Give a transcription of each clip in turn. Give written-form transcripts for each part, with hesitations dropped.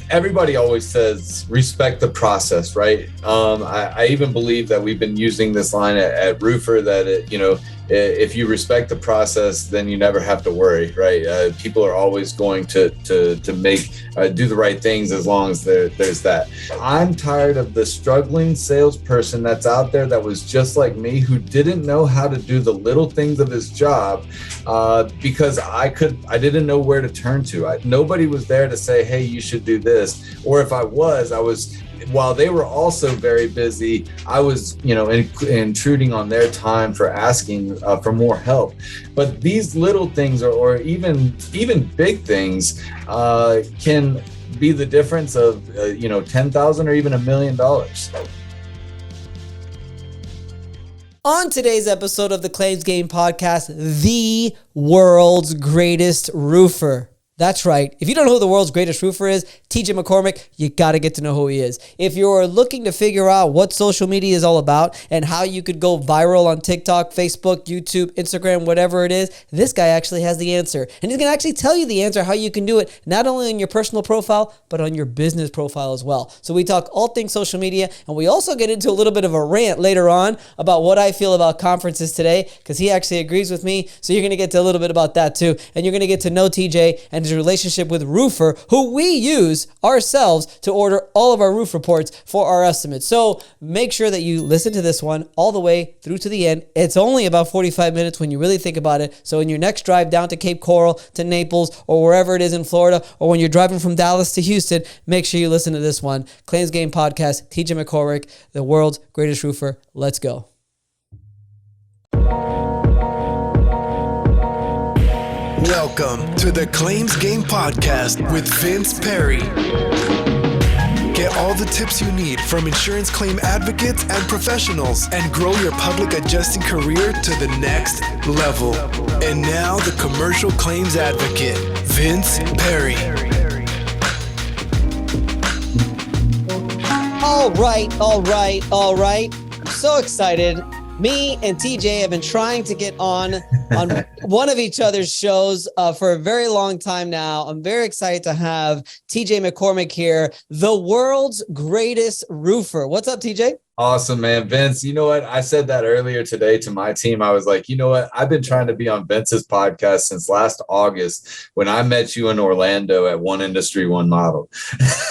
Everybody always says respect the process, right? I even believe that we've been using this line at Roofer that if you respect the process, then you never have to worry, right? People are always going to make do the right things as long as there's that. I'm tired of the struggling salesperson that's out there that was just like me, who didn't know how to do the little things of his job because I didn't know where to turn to. Nobody was there to say, hey, you should do this. Or if I was, while they were also very busy, I was, intruding on their time for asking for more help. But these little things, or even big things, can be the difference of, $10,000 or even $1 million. On today's episode of the Claims Game Podcast, the world's greatest roofer. That's right. If you don't know who the world's greatest roofer is, TJ McCormack, you got to get to know who he is. If you're looking to figure out what social media is all about and how you could go viral on TikTok, Facebook, YouTube, Instagram, whatever it is, this guy actually has the answer. And he's going to actually tell you the answer, how you can do it, not only on your personal profile, but on your business profile as well. So we talk all things social media, and we also get into a little bit of a rant later on about what I feel about conferences today, because he actually agrees with me. So you're going to get to a little bit about that too. And you're going to get to know TJ and his relationship with Roofer, who we use ourselves to order all of our roof reports for our estimates. So make sure that you listen to this one all the way through to the end. It's only about 45 minutes when you really think about it. So in your next drive down to Cape Coral, to Naples, or wherever it is in Florida, or when you're driving from Dallas to Houston, make sure you listen to this one. Claims Game Podcast, TJ McCormack, the world's greatest roofer. Let's go. Welcome to the Claims Game Podcast with Vince Perri. Get all the tips you need from insurance claim advocates and professionals and grow your public adjusting career to the next level. And now the commercial claims advocate, Vince Perri. All right. I'm so excited. Me and TJ have been trying to get on one of each other's shows for a very long time now. I'm very excited to have TJ McCormack here, the world's greatest roofer. What's up, TJ? Awesome, man. Vince, you know what? I said that earlier today to my team. I was like, you know what? I've been trying to be on Vince's podcast since last August when I met you in Orlando at One Industry, One Model.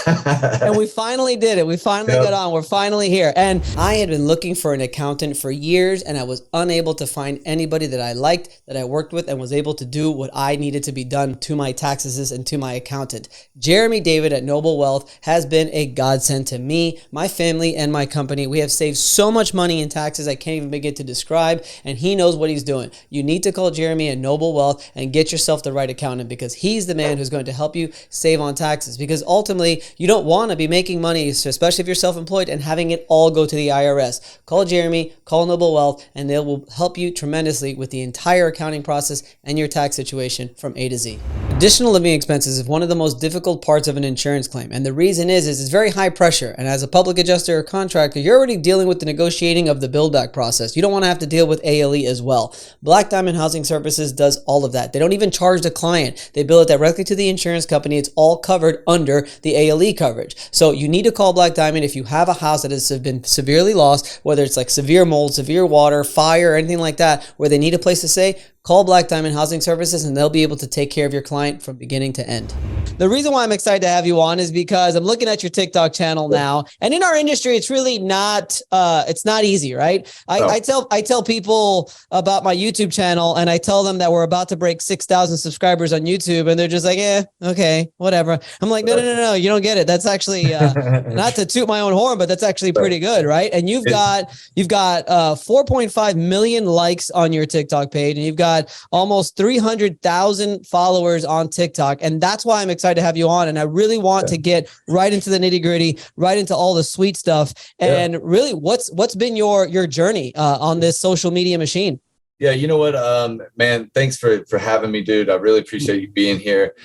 And we finally did it. We finally got on. We're finally here. And I had been looking for an accountant for years, and I was unable to find anybody that I liked, that I worked with, and was able to do what I needed to be done to my taxes and to my accountant. Jeremy David at Noble Wealth has been a godsend to me, my family, and my company. We have saved so much money in taxes I can't even begin to describe, and he knows what he's doing. You need to call Jeremy at Noble Wealth and get yourself the right accountant, because he's the man who's going to help you save on taxes. Because ultimately, you don't want to be making money, especially if you're self-employed, and having it all go to the IRS. Call Jeremy, call Noble Wealth, and they will help you tremendously with the entire accounting process and your tax situation from A to Z. Additional living expenses is one of the most difficult parts of an insurance claim, and the reason is it's very high pressure. And as a public adjuster or contractor, you're already dealing with the negotiating of the build back process. You don't want to have to deal with ALE as well. Black Diamond Housing Services does all of that. They don't even charge the client. They bill it directly to the insurance company. It's all covered under the ALE coverage. So you need to call Black Diamond if you have a house that has been severely lost, whether it's like severe mold, severe water, fire, or anything like that, where they need a place to stay. Call Black Diamond Housing Services and they'll be able to take care of your client from beginning to end. The reason why I'm excited to have you on is because I'm looking at your TikTok channel now, and in our industry, it's really not, it's not easy, right? I tell people about my YouTube channel, and I tell them that we're about to break 6,000 subscribers on YouTube, and they're just like, okay, whatever. I'm like, no, you don't get it. That's actually, not to toot my own horn, but that's actually pretty good, right? And you've got 4.5 million likes on your TikTok page, and you've got almost 300,000 followers on TikTok. And that's why I'm excited to have you on. And I really want to get right into the nitty gritty, right into all the sweet stuff. And really, what's been your journey on this social media machine? Yeah, you know what, man, thanks for having me, dude. I really appreciate you being here.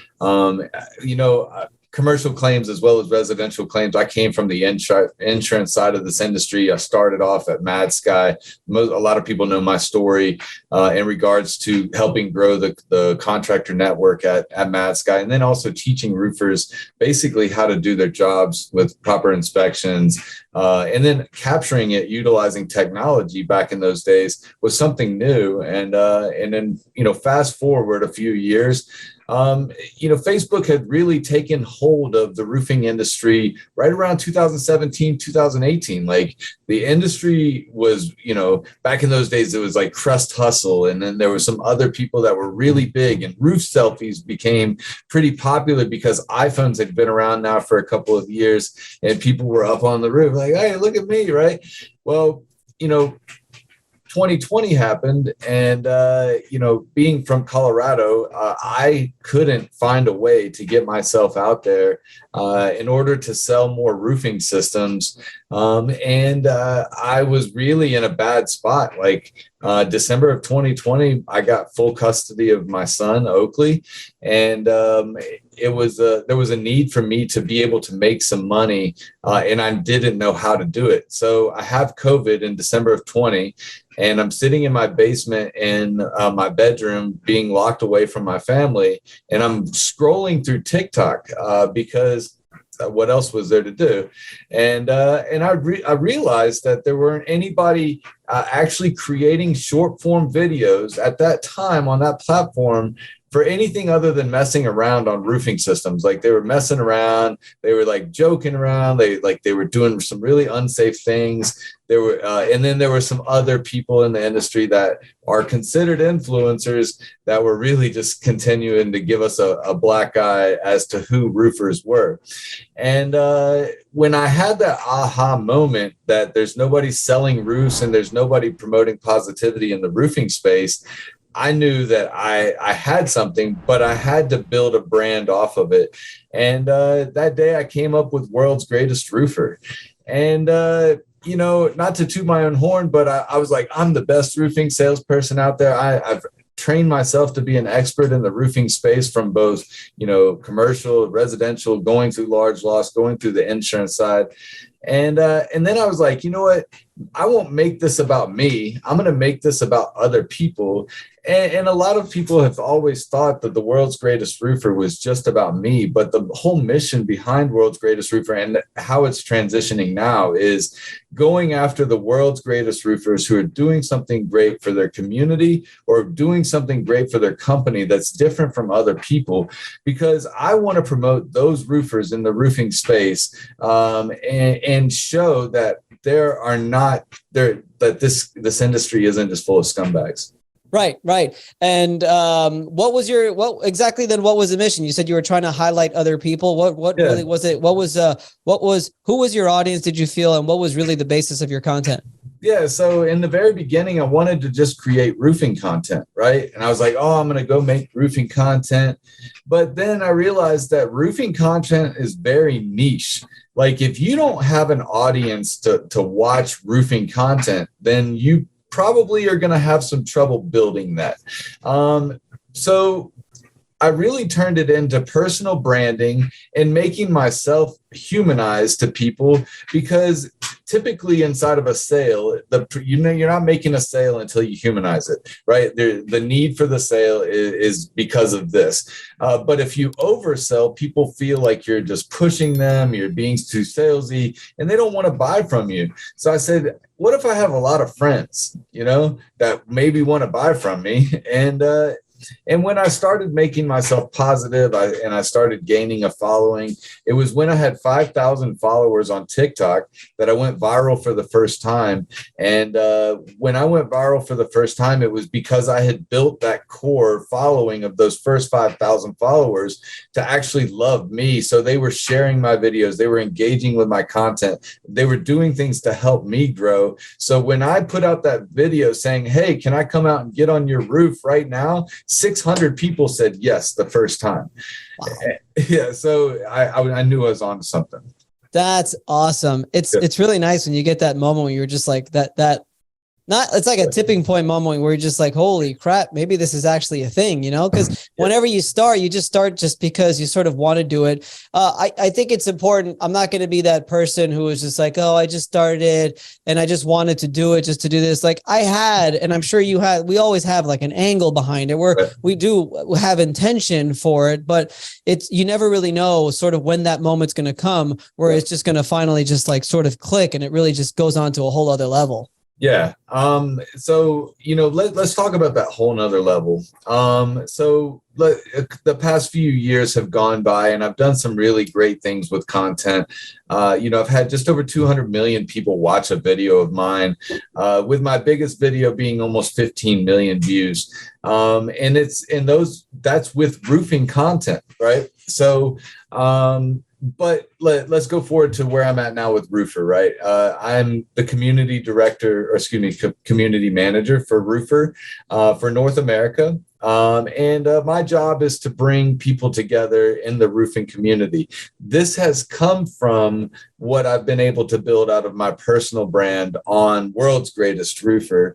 commercial claims as well as residential claims. I came from the insurance side of this industry. I started off at Mad Sky. A lot of people know my story in regards to helping grow the contractor network at Mad Sky, and then also teaching roofers basically how to do their jobs with proper inspections, and then capturing it utilizing technology back in those days was something new. And then, fast forward a few years, Facebook had really taken hold of the roofing industry right around 2017, 2018. Like the industry was, back in those days, it was like crust hustle. And then there were some other people that were really big, and roof selfies became pretty popular because iPhones had been around now for a couple of years and people were up on the roof like, hey, look at me, right? Well, 2020 happened, and being from Colorado, I couldn't find a way to get myself out there in order to sell more roofing systems, and I was really in a bad spot. Like December of 2020, I got full custody of my son Oakley, and there was a need for me to be able to make some money, and I didn't know how to do it. So I have COVID in December of 20. And I'm sitting in my basement in my bedroom, being locked away from my family. And I'm scrolling through TikTok because what else was there to do? And I realized that there weren't anybody actually creating short form videos at that time on that platform for anything other than messing around on roofing systems. Like they were messing around, they were like joking around, they were doing some really unsafe things. There were, and then there were some other people in the industry that are considered influencers that were really just continuing to give us a black eye as to who roofers were. And when I had that aha moment that there's nobody selling roofs and there's nobody promoting positivity in the roofing space, I knew that I had something, but I had to build a brand off of it. And that day I came up with World's Greatest Roofer. And, not to toot my own horn, but I was like, I'm the best roofing salesperson out there. I've trained myself to be an expert in the roofing space from both, commercial, residential, going through large loss, going through the insurance side. And then I was like, you know what? I won't make this about me. I'm going to make this about other people. And a lot of people have always thought that the World's Greatest Roofer was just about me. But the whole mission behind World's Greatest Roofer and how it's transitioning now is going after the world's greatest roofers who are doing something great for their community or doing something great for their company that's different from other people, because I want to promote those roofers in the roofing space and show that there are not there, that this industry isn't just full of scumbags. Right. And what was the mission? You said you were trying to highlight other people. What really was it? Who was your audience, did you feel, and what was really the basis of your content? Yeah. So in the very beginning, I wanted to just create roofing content, right? And I was like, I'm going to go make roofing content. But then I realized that roofing content is very niche. Like if you don't have an audience to watch roofing content, then you probably are going to have some trouble building that. So I really turned it into personal branding and making myself humanized to people, because typically inside of a sale, you're not making a sale until you humanize it, right? The need for the sale is because of this. But if you oversell, people feel like you're just pushing them, you're being too salesy, and they don't want to buy from you. So I said, what if I have a lot of friends, that maybe want to buy from me? And when I started making myself positive and I started gaining a following, it was when I had 5,000 followers on TikTok that I went viral for the first time. And when I went viral for the first time, it was because I had built that core following of those first 5,000 followers to actually love me. So they were sharing my videos. They were engaging with my content. They were doing things to help me grow. So when I put out that video saying, hey, can I come out and get on your roof right now? 600 people said yes the first time. Wow. Yeah, so I knew I was onto something. That's awesome. It's really nice when you get that moment when you're just like that it's like a tipping point moment where you're just like, holy crap, maybe this is actually a thing, because whenever you just start just because you sort of want to do it. I think it's important. I'm not going to be that person who is just like, oh, I just started and I just wanted to do it just to do this. Like I had, and I'm sure you had, we always have like an angle behind it where we do have intention for it, but you never really know sort of when that moment's going to come where it's just going to finally just like sort of click and it really just goes on to a whole other level. Yeah. So, let's talk about that whole nother level. The past few years have gone by and I've done some really great things with content. I've had just over 200 million people watch a video of mine, with my biggest video being almost 15 million views. And that's with roofing content, right? So, but let's go forward to where I'm at now with Roofer, right? I'm the community community manager for Roofer for North America. And my job is to bring people together in the roofing community. This has come from what I've been able to build out of my personal brand on World's Greatest Roofer.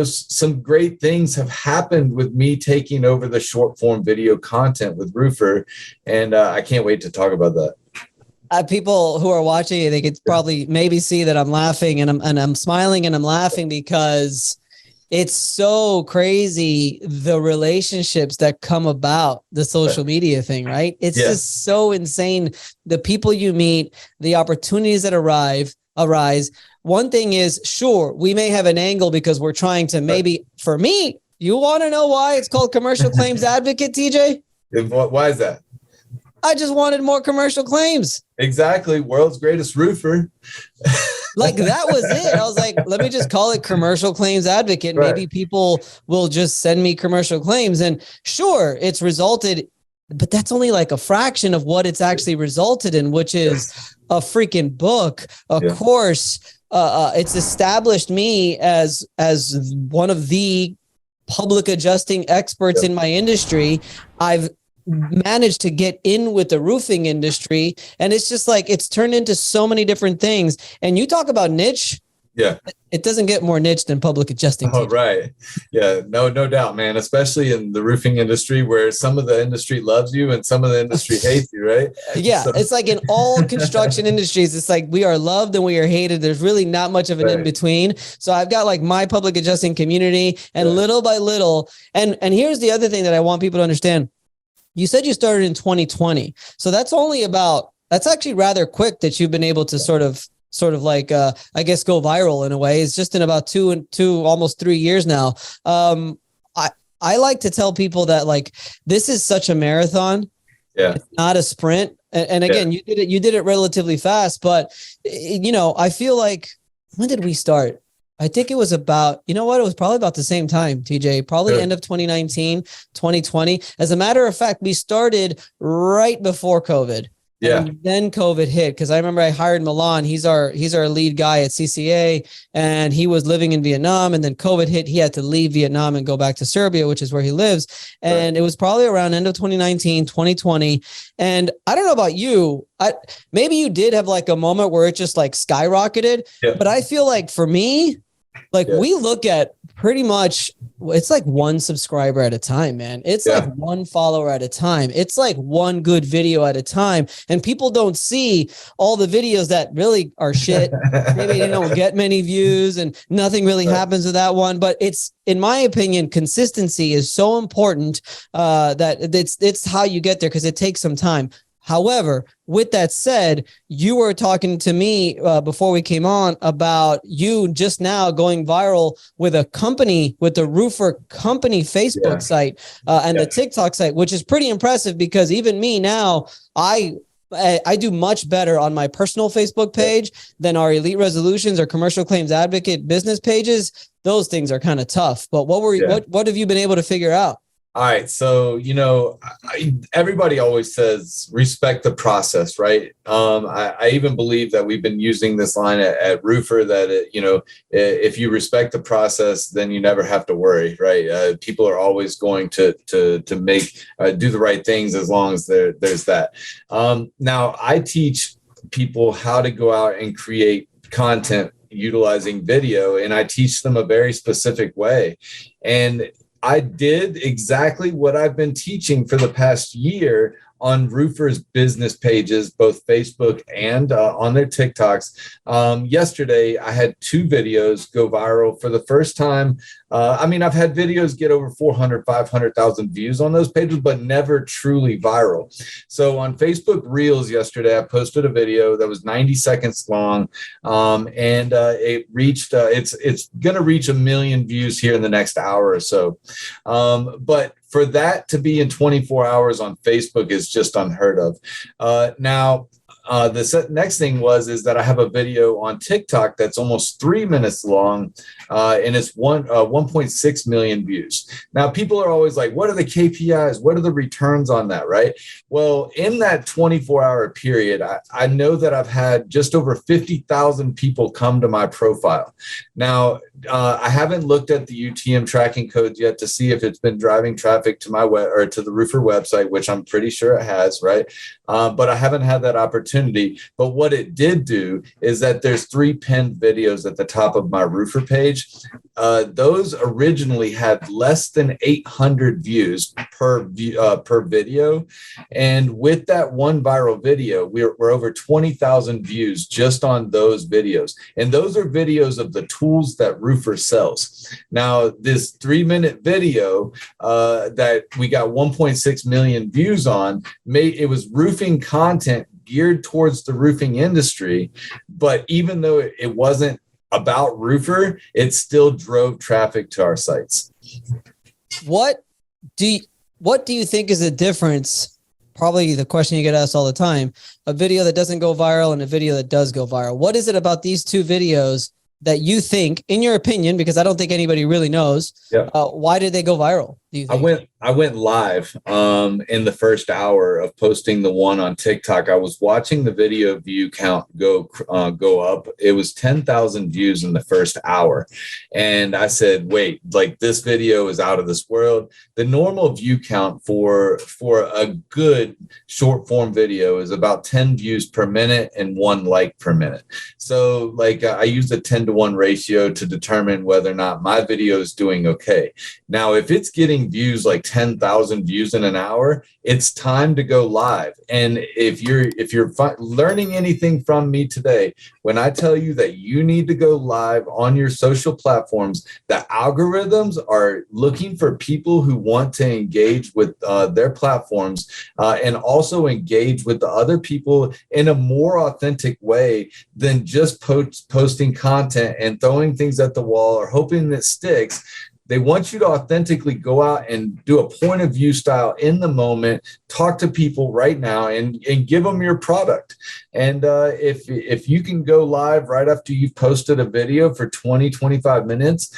Some great things have happened with me taking over the short form video content with Roofer. And I can't wait to talk about that. People who are watching, they could probably maybe see that I'm laughing and I'm smiling and I'm laughing because it's so crazy, the relationships that come about the social media thing, right? It's just so insane. The people you meet, the opportunities that arise. One thing is, sure, we may have an angle because we're trying to maybe, for me, you want to know why it's called Commercial Claims Advocate, TJ? Why is that? I just wanted more commercial claims. Exactly. World's Greatest Roofer. Like that was it. I was like, let me just call it Commercial Claims Advocate. Right. Maybe people will just send me commercial claims. And sure, it's resulted, but that's only like a fraction of what it's actually resulted in, which is a freaking book, a course. It's established me as one of the public adjusting experts in my industry. I've managed to get in with the roofing industry, and it's just like it's turned into so many different things. And you talk about niche, it doesn't get more niche than public adjusting. Oh, right. Yeah, no doubt, man. Especially in the roofing industry, where some of the industry loves you and some of the industry hates you, right? Yeah, so. It's like in all construction industries, it's like we are loved and we are hated. There's really not much of an in between. So I've got like my public adjusting community, and little by little, and here's the other thing that I want people to understand. You said you started in 2020. So that's actually rather quick that you've been able to sort of like, I guess, go viral in a way. It's just in about two, almost 3 years now. I like to tell people that this is such a marathon. Yeah. It's not a sprint. And again, you did it relatively fast, but I feel like, when did we start? I think it was about, it was probably about the same time, TJ, probably end of 2019, 2020. As a matter of fact, we started right before COVID. Yeah. And then COVID hit, because I remember I hired Milan. He's our lead guy at CCA, and he was living in Vietnam. And then COVID hit. He had to leave Vietnam and go back to Serbia, which is where he lives. And It was probably around end of 2019, 2020. And I don't know about you. Maybe you did have like a moment where it just like skyrocketed. Yeah. But I feel like for me, we look at pretty much, it's like one subscriber at a time, man. It's like one follower at a time. It's like one good video at a time. And people don't see all the videos that really are shit. Maybe they don't get many views and nothing really happens with that one. But it's, in my opinion, consistency is so important that it's how you get there, because it takes some time. However, with that said, you were talking to me before we came on about you just now going viral with a company, with the Roofer company Facebook site and the TikTok site, which is pretty impressive, because even me now, I do much better on my personal Facebook page than our Elite Resolutions or Commercial Claims Advocate business pages. Those things are kind of tough. But what have you been able to figure out? All right. So, everybody always says respect the process, right? I even believe that we've been using this line at Roofer that, if you respect the process, then you never have to worry, right? People are always going to make, do the right things as long as there's that. Now, I teach people how to go out and create content utilizing video, and I teach them a very specific way. And I did exactly what I've been teaching for the past year on roofers' business pages, both Facebook and on their TikToks. Yesterday, I had 2 videos go viral for the first time. I've had videos get over 400, 500,000 views on those pages, but never truly viral. So on Facebook Reels yesterday, I posted a video that was 90 seconds long, and it reached, it's going to reach 1 million views here in the next hour or so. But for that to be in 24 hours on Facebook is just unheard of. Now, the next thing is that I have a video on TikTok that's almost 3 minutes long, and it's 1.6 million views. Now, people are always like, what are the KPIs? What are the returns on that, right? Well, in that 24-hour period, I know that I've had just over 50,000 people come to my profile. Now, I haven't looked at the UTM tracking codes yet to see if it's been driving traffic to my or to the roofer website, which I'm pretty sure it has, right? But I haven't had that opportunity. But what it did do is that there's 3 pinned videos at the top of my roofer page. Those originally had less than 800 views per video. And with that one viral video, we're over 20,000 views just on those videos. And those are videos of the tools that roofer sells. Now, this 3-minute video that we got 1.6 million views on, it was roofing content geared towards the roofing industry. But even though it wasn't about roofer, it still drove traffic to our sites. What do you think is the difference? Probably the question you get asked all the time: a video that doesn't go viral and a video that does go viral. What is it about these 2 videos that you think, in your opinion, because I don't think anybody really knows, why did they go viral? Do you think? I went live in the first hour of posting the one on TikTok. I was watching the video view count go up. It was 10,000 views in the first hour. And I said, wait, like, this video is out of this world. The normal view count for a good short form video is about 10 views per minute and 1 like per minute. So I use a 10-to-1 ratio to determine whether or not my video is doing okay. Now, if it's getting views like 10,000 views in an hour, it's time to go live. And if you're learning anything from me today, when I tell you that you need to go live on your social platforms, the algorithms are looking for people who want to engage with their platforms and also engage with the other people in a more authentic way than just posting content and throwing things at the wall or hoping that sticks. They want you to authentically go out and do a point of view style in the moment, talk to people right now and give them your product. And if you can go live right after you've posted a video for 20, 25 minutes,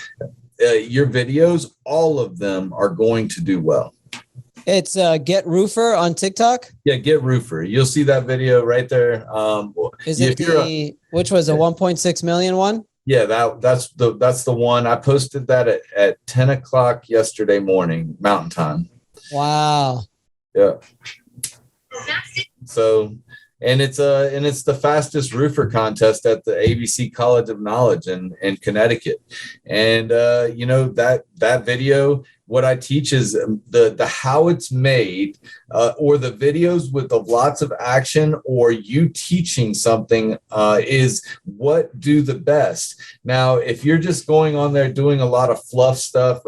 your videos, all of them are going to do well. It's Get Roofer on TikTok? Yeah, Get Roofer. You'll see that video right there. Is it which was a 1.6 million one? Yeah, that's the one. I posted that at 10 o'clock yesterday morning, Mountain Time. Wow. Yeah. So, and it's the fastest roofer contest at the ABC College of Knowledge in Connecticut. And that video, what I teach is the how it's made, or the videos with lots of action, or you teaching something is what do the best. Now, if you're just going on there doing a lot of fluff stuff,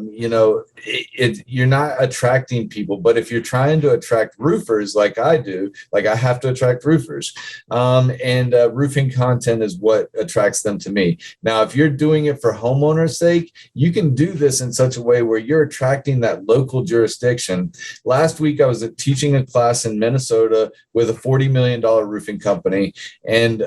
you're not attracting people. But if you're trying to attract roofers like I do, like I have to attract roofers, and roofing content is what attracts them to me. Now, if you're doing it for homeowners' sake, you can do this in such a way where you're attracting that local jurisdiction. Last week, I was teaching a class in Minnesota with a $40 million roofing company, and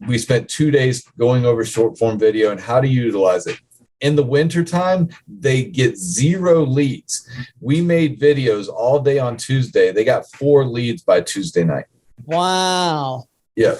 we spent 2 days going over short form video and how to utilize it. In the wintertime, they get 0 leads. We made videos all day on Tuesday. They got 4 leads by Tuesday night. Wow. Yeah.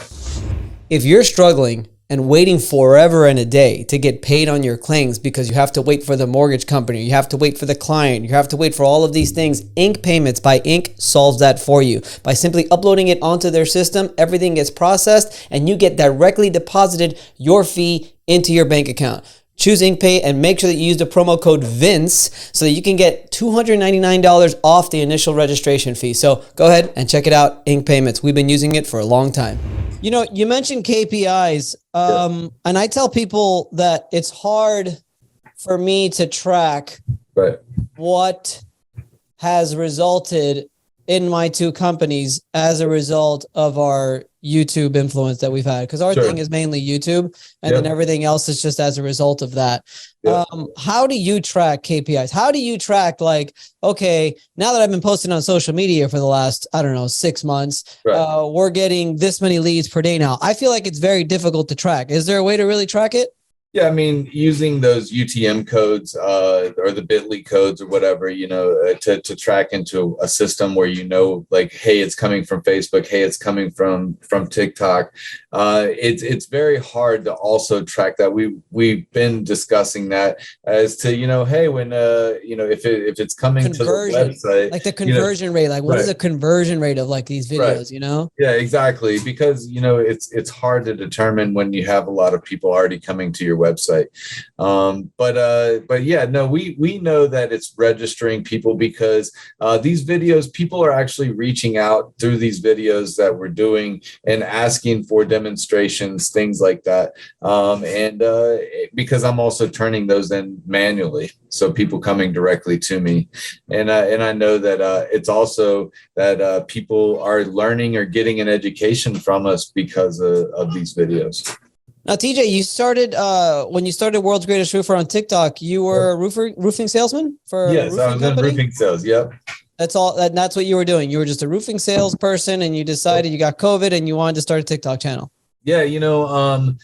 If you're struggling and waiting forever and a day to get paid on your claims because you have to wait for the mortgage company, you have to wait for the client, you have to wait for all of these things. Iink Payments by Iink solves that for you. By simply uploading it onto their system, everything gets processed and you get directly deposited your fee into your bank account. Choose Iink Pay and make sure that you use the promo code VINCE so that you can get $299 off the initial registration fee. So go ahead and check it out, Iink Payments. We've been using it for a long time. You know, you mentioned KPIs, and I tell people that it's hard for me to track what has resulted in my two companies as a result of our YouTube influence that we've had, because our thing is mainly YouTube, and then everything else is just as a result of that. How do you track KPIs? How do you track, like, okay, now that I've been posting on social media for the last, I don't know, 6 months, we're getting this many leads per day now. I feel like it's very difficult to track. Is there a way to really track it? Yeah, I mean, using those UTM codes or the bit.ly codes or whatever, you know, to track into a system where, you know, like, hey, it's coming from Facebook, hey, it's coming from TikTok. It's very hard to also track that. We've been discussing that as to, you know, hey, when you know, if it's coming to the website, like the conversion rate, like what is the conversion rate of like these videos, you know? Yeah, exactly. Because, you know, it's hard to determine when you have a lot of people already coming to your website. But yeah, no, we know that it's registering people because these videos, people are actually reaching out through these videos that we're doing and asking for demonstrations, things like that. And because I'm also turning those in manually, so people coming directly to me, and I know that it's also that people are learning or getting an education from us because of these videos. Now, TJ, you started when you started World's Greatest Roofer on TikTok. You were a roofing salesman for I was in roofing sales. Yep. That's all. That's what you were doing. You were just a roofing salesperson, and you decided you got COVID, and you wanted to start a TikTok channel. Yeah, you know,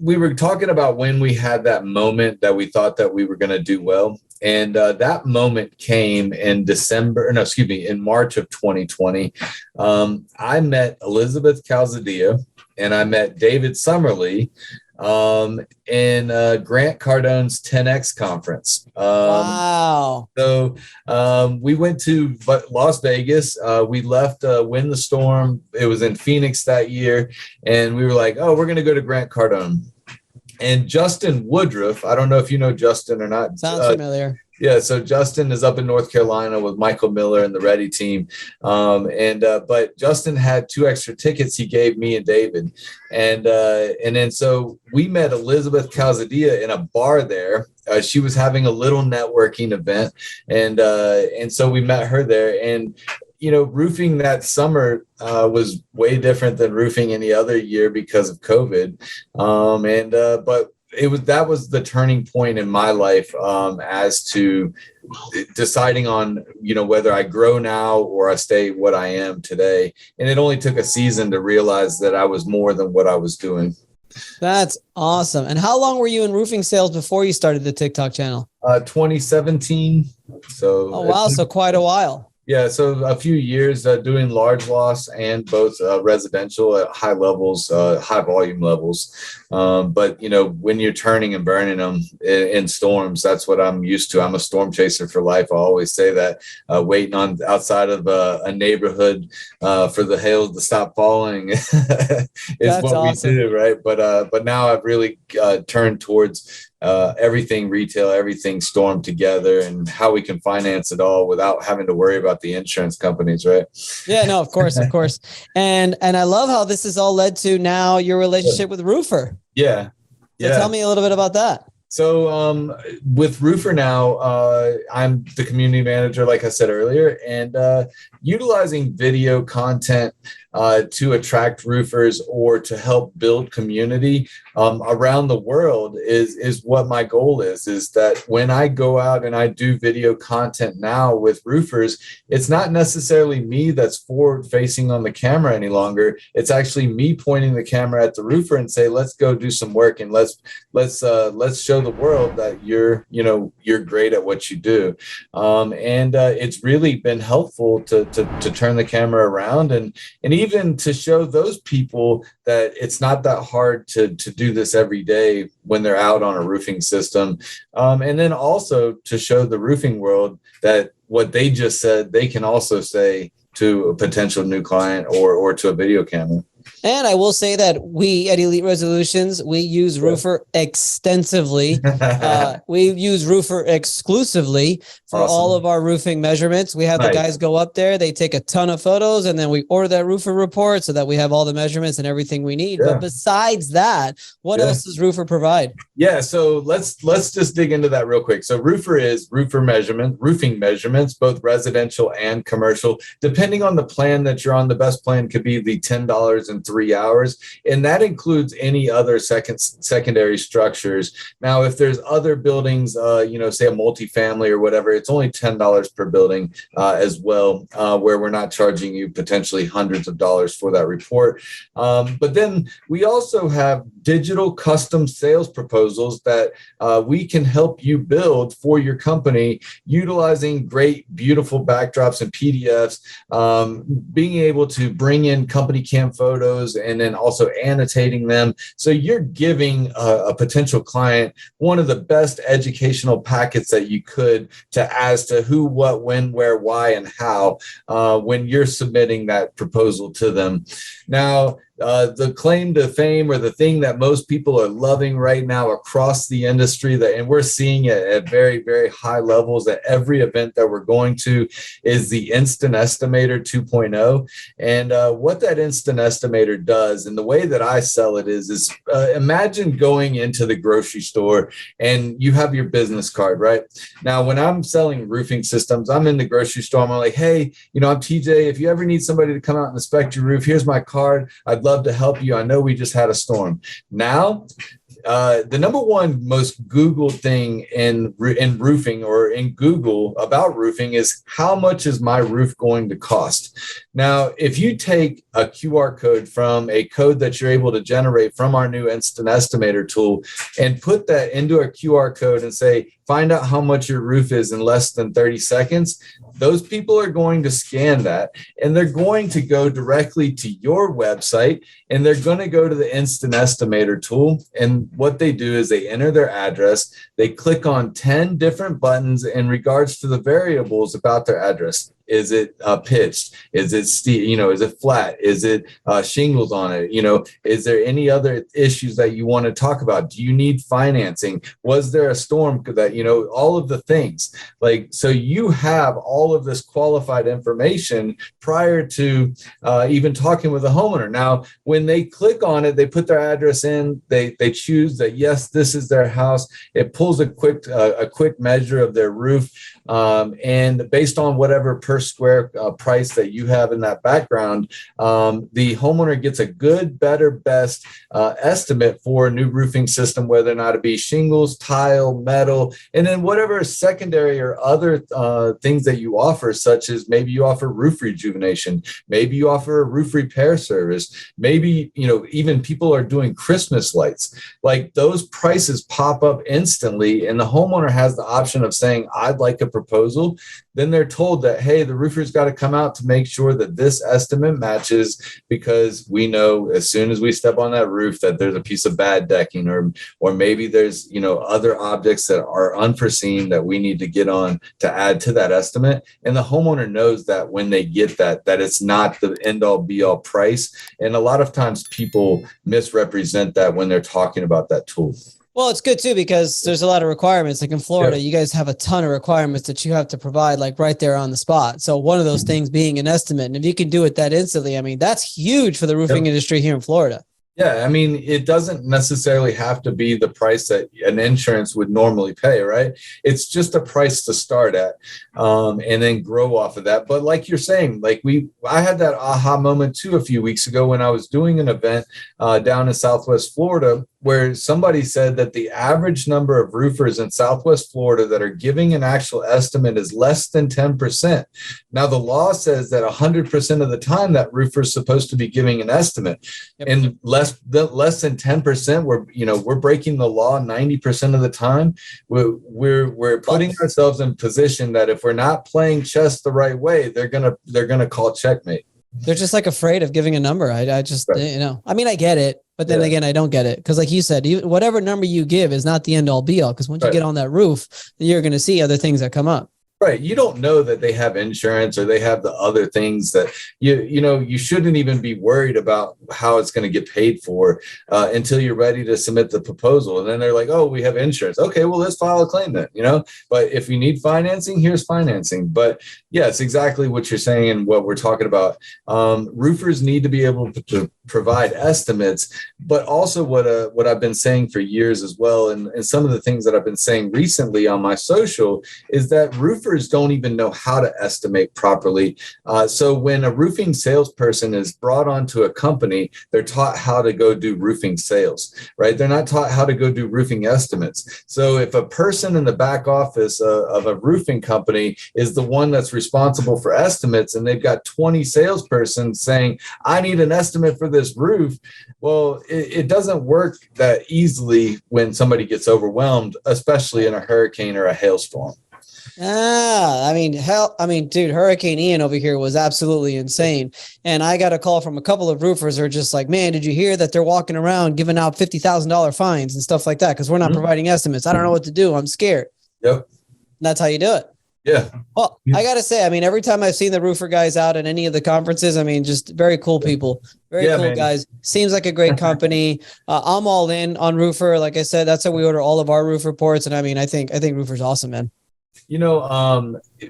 we were talking about when we had that moment that we thought that we were going to do well. And that moment came in in March of 2020. I met Elizabeth Calzadilla and I met David Summerly in Grant Cardone's 10X conference. Wow. So we went to Las Vegas. We left Win the Storm. It was in Phoenix that year. And we were like, oh, we're going to go to Grant Cardone. And Justin Woodruff, I don't know if you know Justin or not. Sounds familiar. Yeah, so Justin is up in North Carolina with Michael Miller and the Ready team. But Justin had 2 extra tickets he gave me and David. And then so we met Elizabeth Calzadilla in a bar there. She was having a little networking event. And so we met her there. And you know, roofing that summer was way different than roofing any other year because of COVID. But that was the turning point in my life as to deciding on, you know, whether I grow now or I stay what I am today. And it only took a season to realize that I was more than what I was doing. That's awesome. And how long were you in roofing sales before you started the TikTok channel? 2017. So oh, wow. So quite a while. Yeah, so a few years doing large loss and both residential at high levels, high volume levels. But, you know, when you're turning and burning them in storms, that's what I'm used to. I'm a storm chaser for life. I always say that, waiting on outside of a neighborhood for the hail to stop falling is that's what awesome. We do, right? But now I've really turned towards everything retail, everything storm together, and how we can finance it all without having to worry about the insurance companies, right? Yeah, no, of course. And I love how this has all led to now your relationship with Roofer. Yeah. So tell me a little bit about that. So with Roofer now, I'm the community manager, like I said earlier, and utilizing video content to attract roofers or to help build community around the world is what my goal is that when I go out and I do video content now with roofers, it's not necessarily me that's forward facing on the camera any longer. It's actually me pointing the camera at the roofer and say, let's go do some work and let's show the world that you're great at what you do. And it's really been helpful to turn the camera around and even to show those people that it's not that hard to do this every day when they're out on a roofing system. And then also to show the roofing world that what they just said, they can also say to a potential new client or to a video camera. And I will say that we at Elite Resolutions, we use Roofer extensively. We use Roofer exclusively for all of our roofing measurements. We have the guys go up there, they take a ton of photos, and then we order that Roofer report so that we have all the measurements and everything we need. But besides that, what else does Roofer provide? Yeah, so let's just dig into that real quick. So Roofer is roofing measurements, both residential and commercial. Depending on the plan that you're on, the best plan could be the $10 in 3 hours, and that includes any other secondary structures. Now, if there's other buildings, say a multifamily or whatever, it's only $10 per building as well, where we're not charging you potentially hundreds of dollars for that report. But then we also have digital custom sales proposals that we can help you build for your company, utilizing great, beautiful backdrops and PDFs, being able to bring in company cam photos and then also annotating them. So you're giving a potential client one of the best educational packets that you could as to who, what, when, where, why, and how when you're submitting that proposal to them. Now, the claim to fame, or the thing that most people are loving right now across the industry, and we're seeing it at very, very high levels at every event that we're going to, is the Instant Estimator 2.0. And what that Instant Estimator does, and the way that I sell it is imagine going into the grocery store and you have your business card, right? Now, when I'm selling roofing systems, I'm in the grocery store, I'm like, hey, I'm TJ. If you ever need somebody to come out and inspect your roof, here's my card. I'd love to help you. I know we just had a storm. Now, the number one most Googled thing in roofing, or in Google about roofing, is how much is my roof going to cost? Now, if you take a QR code from a code that you're able to generate from our new Instant Estimator tool and put that into a QR code and say, find out how much your roof is in less than 30 seconds, those people are going to scan that, and they're going to go directly to your website, and they're going to go to the Instant Estimator tool. And what they do is they enter their address, they click on 10 different buttons in regards to the variables about their address. Is it pitched? Is it is it flat? Is it shingles on it? Is there any other issues that you want to talk about? Do you need financing? Was there a storm that, all of the things, so you have all of this qualified information prior to even talking with the homeowner. Now, when they click on it, they put their address in, they choose that, yes, this is their house. It pulls a quick measure of their roof. And based on whatever per square price that you have in that background, the homeowner gets a good, better, best estimate for a new roofing system, whether or not it be shingles, tile, metal, and then whatever secondary or other things that you offer, such as maybe you offer roof rejuvenation, maybe you offer a roof repair service, maybe, even people are doing Christmas lights. Like, those prices pop up instantly, and the homeowner has the option of saying, I'd like a proposal. Then they're told that, hey, the roofer's got to come out to make sure that this estimate matches, because we know as soon as we step on that roof that there's a piece of bad decking, or maybe there's, other objects that are unforeseen that we need to get on to add to that estimate. And the homeowner knows that when they get that it's not the end all be all price. And a lot of times people misrepresent that when they're talking about that tool. Well, it's good too, because there's a lot of requirements. Like in Florida, you guys have a ton of requirements that you have to provide, like right there on the spot. So one of those things being an estimate. And if you can do it that instantly, that's huge for the roofing industry here in Florida. Yeah, it doesn't necessarily have to be the price that an insurance would normally pay, right? It's just a price to start at, and then grow off of that. But like you're saying, I had that aha moment too a few weeks ago when I was doing an event down in Southwest Florida, where somebody said that the average number of roofers in Southwest Florida that are giving an actual estimate is less than 10%. Now, the law says that 100% of the time that roofer is supposed to be giving an estimate. Yep. And less than 10%, we're breaking the law 90% of the time. We're putting ourselves in position that if we're not playing chess the right way, they're gonna call checkmate. They're just like afraid of giving a number. I just, Right. I mean, I get it, but then again, I don't get it. Cause like you said, whatever number you give is not the end all be all. Cause once you get on that roof, then you're going to see other things that come up. Right. You don't know that they have insurance or they have the other things that you shouldn't even be worried about how it's going to get paid for until you're ready to submit the proposal. And then they're like, oh, we have insurance. Okay, well, let's file a claim then, but if you need financing, here's financing. But yeah, it's exactly what you're saying and what we're talking about. Roofers need to be able to provide estimates, but also what I've been saying for years as well. And some of the things that I've been saying recently on my social is that roofers don't even know how to estimate properly. So when a roofing salesperson is brought onto a company, they're taught how to go do roofing sales, right? They're not taught how to go do roofing estimates. So if a person in the back office of a roofing company is the one that's responsible for estimates, and they've got 20 salespersons saying, I need an estimate for this roof. Well, it doesn't work that easily when somebody gets overwhelmed, especially in a hurricane or a hailstorm. I mean, dude, Hurricane Ian over here was absolutely insane. And I got a call from a couple of roofers who are just like, man, did you hear that they're walking around giving out $50,000 fines and stuff like that? Cause we're not providing estimates. I don't know what to do. I'm scared. Yep. That's how you do it. Yeah. Well, I got to say, I mean, every time I've seen the roofer guys out at any of the conferences, I mean, just very cool people, very cool man. Guys. Seems like a great company. I'm all in on Roofer. Like I said, that's how we order all of our roof reports. And I mean, I think Roofer's awesome, man.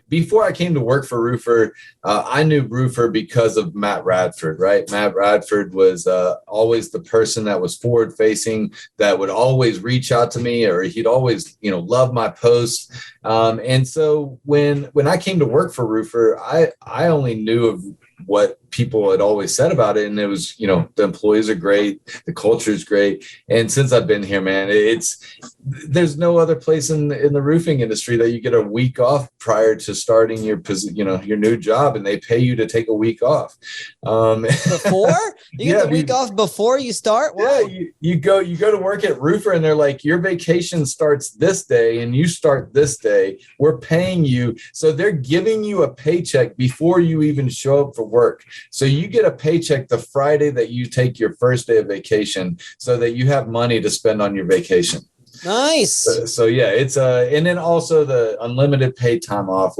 Before I came to work for Roofer, I knew Roofer because of Matt Radford, right? Matt Radford was always the person that was forward facing, that would always reach out to me, or he'd always, love my posts. And so when I came to work for Roofer, I only knew of what people had always said about it. And it was, the employees are great. The culture is great. And since I've been here, man, there's no other place in the roofing industry that you get a week off prior to starting your new job, and they pay you to take a week off. Before you get the week off before you start? Wow. Yeah. You go to work at Roofer and they're like, your vacation starts this day and you start this day. We're paying you. So they're giving you a paycheck before you even show up for work. So you get a paycheck the Friday that you take your first day of vacation so that you have money to spend on your vacation. Nice. So yeah, it's and then also the unlimited paid time off.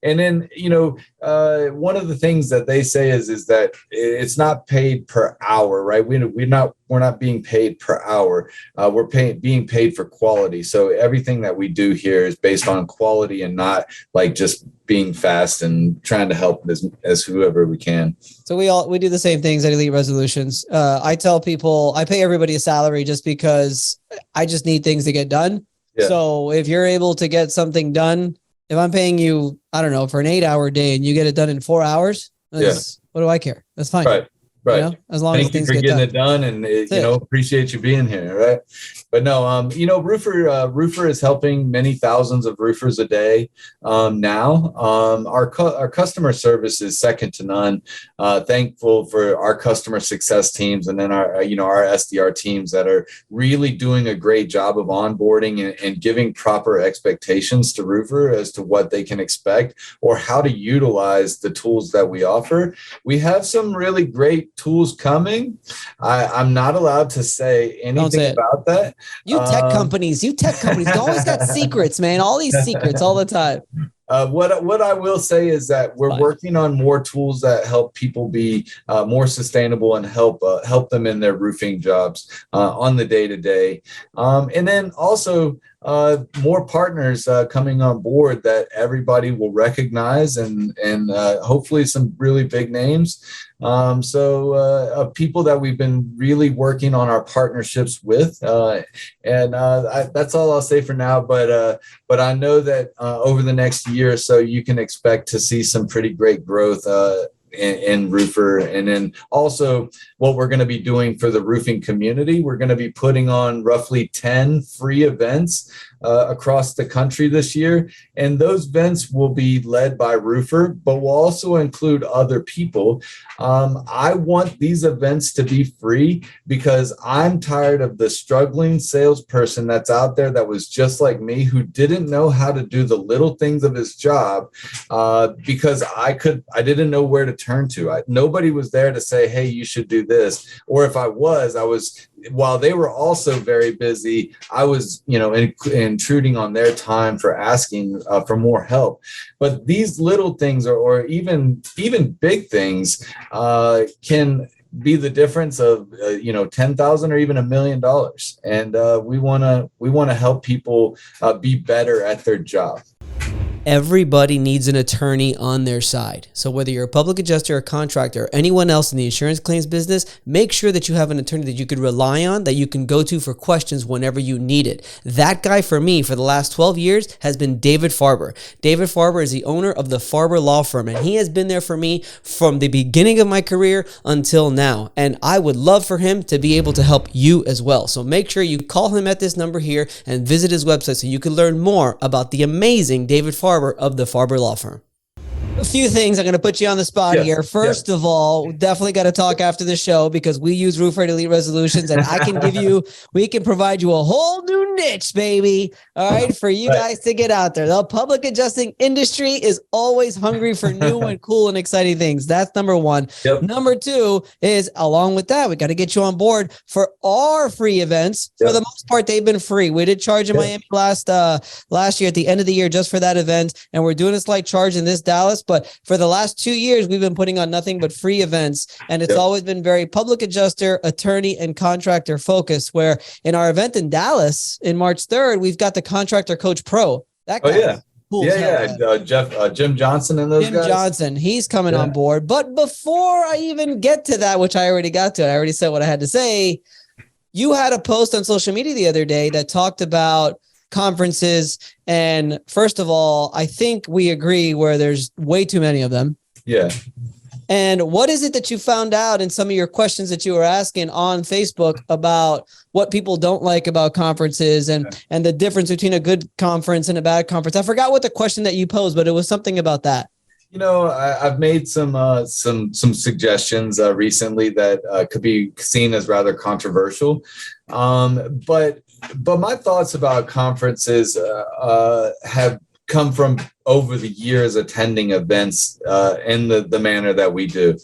And then one of the things that they say is that it's not paid per hour, right? We're not being paid per hour. We're being paid for quality. So everything that we do here is based on quality and not like just being fast and trying to help as whoever we can. So we do the same things at Elite Resolutions. I tell people, I pay everybody a salary just because I just need things to get done. Yeah. So if you're able to get something done, if I'm paying you, I don't know, for an 8-hour day and you get it done in 4 hours, what do I care? That's fine. Right. As long as things get done. It done, and appreciate you being here, right? But no, Roofer is helping many thousands of roofers a day now. Our customer service is second to none. Thankful for our customer success teams, and then our SDR teams that are really doing a great job of onboarding and giving proper expectations to Roofer as to what they can expect or how to utilize the tools that we offer. We have some really great tools coming. I'm not allowed to say anything about that. You tech companies always got secrets, man. All these secrets all the time. What I will say is that we're working on more tools that help people be more sustainable and help them in their roofing jobs on the day-to-day. And then also more partners coming on board that everybody will recognize and hopefully some really big names. So people that we've been really working on our partnerships with, and that's all I'll say for now. But I know that over the next year or so, you can expect to see some pretty great growth in Roofer. And then also what we're going to be doing for the roofing community, we're going to be putting on roughly 10 free events across the country this year. And those events will be led by Roofer, but will also include other people. I want these events to be free because I'm tired of the struggling salesperson that's out there that was just like me, who didn't know how to do the little things of his job because I didn't know where to turn to. Nobody was there to say, hey, you should do this. Or if I was, while they were also very busy, I was, intruding on their time for asking for more help. But these little things or even big things can be the difference of, 10,000 or even $1 million. And we want to help people be better at their job. Everybody needs an attorney on their side. So whether you're a public adjuster, a contractor, or anyone else in the insurance claims business, make sure that you have an attorney that you could rely on, that you can go to for questions whenever you need it. That guy for me for the last 12 years has been David Farber. David Farber is the owner of the Farber Law Firm, and he has been there for me from the beginning of my career until now. And I would love for him to be able to help you as well. So make sure you call him at this number here and visit his website so you can learn more about the amazing David Farber of the Farber Law Firm. A few things. I'm going to put you on the spot here. First of all, definitely got to talk after the show because we use Roofer Elite Resolutions, and we can provide you a whole new niche, baby. All right, for you guys to get out there. The public adjusting industry is always hungry for new and cool and exciting things. That's number one. Yep. Number two is, along with that, we got to get you on board for our free events. Yep. For the most part, they've been free. We did charge in Miami last year at the end of the year just for that event, and we're doing a slight charge in this Dallas. But for the last 2 years, we've been putting on nothing but free events. And it's always been very public adjuster, attorney, and contractor focused, where in our event in Dallas in March 3rd, we've got the Contractor Coach Pro. That guy. Cool. Jim Johnson and those guys. Jim Johnson, he's coming on board. But before I even get to that, which I already got to, I already said what I had to say. You had a post on social media the other day that talked about conferences. And first of all, I think we agree where there's way too many of them. Yeah. And what is it that you found out in some of your questions that you were asking on Facebook about what people don't like about conferences and the difference between a good conference and a bad conference? I forgot what the question that you posed, but it was something about that. I've made some suggestions recently that could be seen as rather controversial. But my thoughts about conferences have come from over the years attending events in the manner that we do.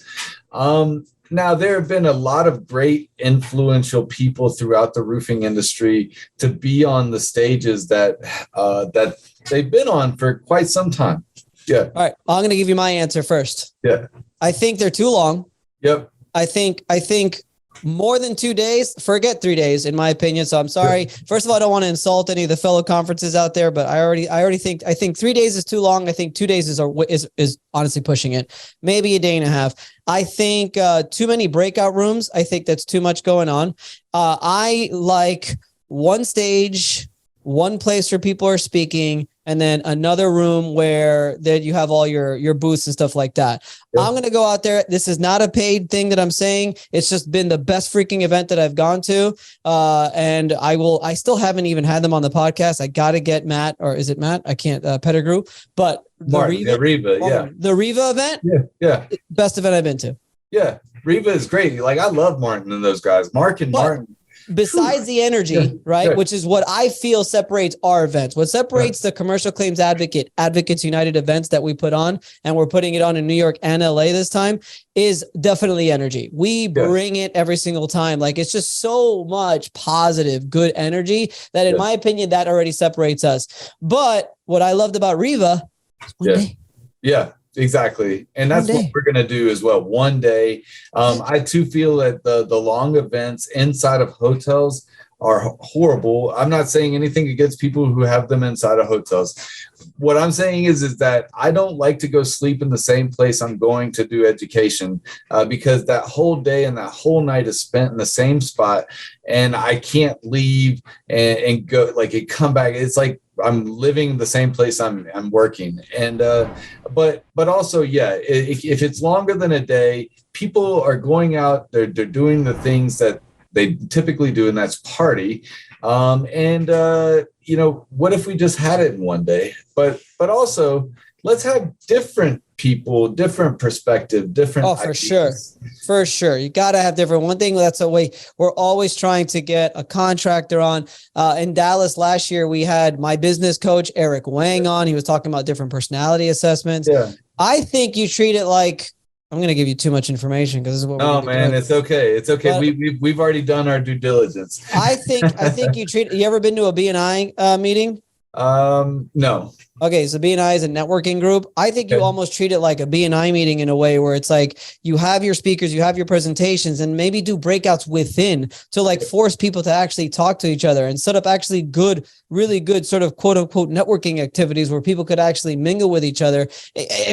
Now, there have been a lot of great influential people throughout the roofing industry to be on the stages that they've been on for quite some time. Yeah. All right. I'm going to give you my answer first. Yeah. I think they're too long. Yep. I think more than 2 days, forget 3 days, in my opinion. So I'm sorry. First of all, I don't want to insult any of the fellow conferences out there, but I think 3 days is too long. I think 2 days is honestly pushing it. Maybe a day and a half. I think too many breakout rooms. I think that's too much going on. I like one stage, one place where people are speaking, and then another room where that you have all your booths and stuff like that. Yep. I'm going to go out there. This is not a paid thing that I'm saying. It's just been the best freaking event that I've gone to. And I still haven't even had them on the podcast. I got to get Matt, or is it Matt? I can't, Pettigrew, but the Riva event. Yeah. Best event I've been to. Yeah. Riva is great. Like, I love Martin and those guys, Martin. Besides the energy, right? Which is what I feel separates our events. What separates the Commercial Claims Advocates United events that we put on, and we're putting it on in New York and LA this time, is definitely energy. We bring it every single time. Like, it's just so much positive, good energy that, in my opinion, that already separates us. But what I loved about Riva is one day. Yeah. Exactly. And that's what we're going to do as well. One day. I too feel that the long events inside of hotels are horrible. I'm not saying anything against people who have them inside of hotels. What I'm saying is that I don't like to go sleep in the same place I'm going to do education because that whole day and that whole night is spent in the same spot, and I can't leave and go come back. It's like I'm living the same place I'm working. And but also, if it's longer than a day, people are going out, they're doing the things that they typically do, and that's party. What if we just had it in one day? But also, let's have different people, different perspective, different ideas. For sure. You got to have different. One thing that's a way we're always trying to get a contractor on. In Dallas last year, we had my business coach, Eric Wang, on. He was talking about different personality assessments. Yeah. I think you treat it like, I'm going to give you too much information because this is what we're doing. It's okay. It's okay. But we've already done our due diligence. I think you ever been to a BNI meeting? No. Okay, so BNI is a networking group. I think you almost treat it like a BNI meeting in a way where it's like you have your speakers, you have your presentations, and maybe do breakouts within to like force people to actually talk to each other and set up actually really good sort of quote unquote networking activities where people could actually mingle with each other.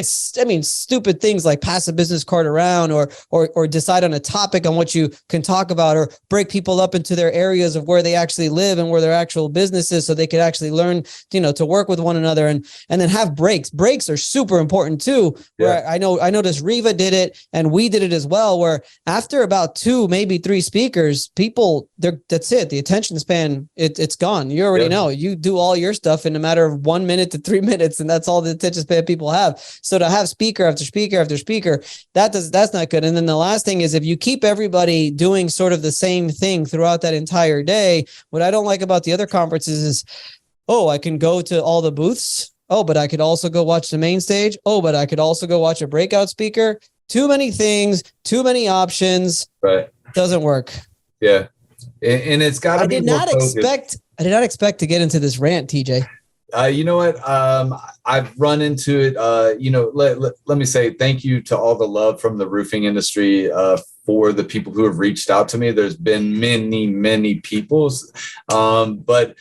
Stupid things like pass a business card around or decide on a topic on what you can talk about, or break people up into their areas of where they actually live and where their actual business is so they could actually learn, to work with one another. And then have breaks. Breaks are super important too. Where I noticed Riva did it and we did it as well, where after about 2, maybe 3 speakers, that's it. The attention span, it's gone. You already know. You do all your stuff in a matter of 1 minute to 3 minutes, and that's all the attention span people have. So to have speaker after speaker after speaker, that's not good. And then the last thing is, if you keep everybody doing sort of the same thing throughout that entire day, what I don't like about the other conferences is, I can go to all the booths. But I could also go watch the main stage. But I could also go watch a breakout speaker. Too many things, too many options. Right. Doesn't work. Yeah. And it's got to be more focused. I did not expect to get into this rant, TJ. You know what? I've run into it. Let me say thank you to all the love from the roofing industry for the people who have reached out to me. There's been many people, but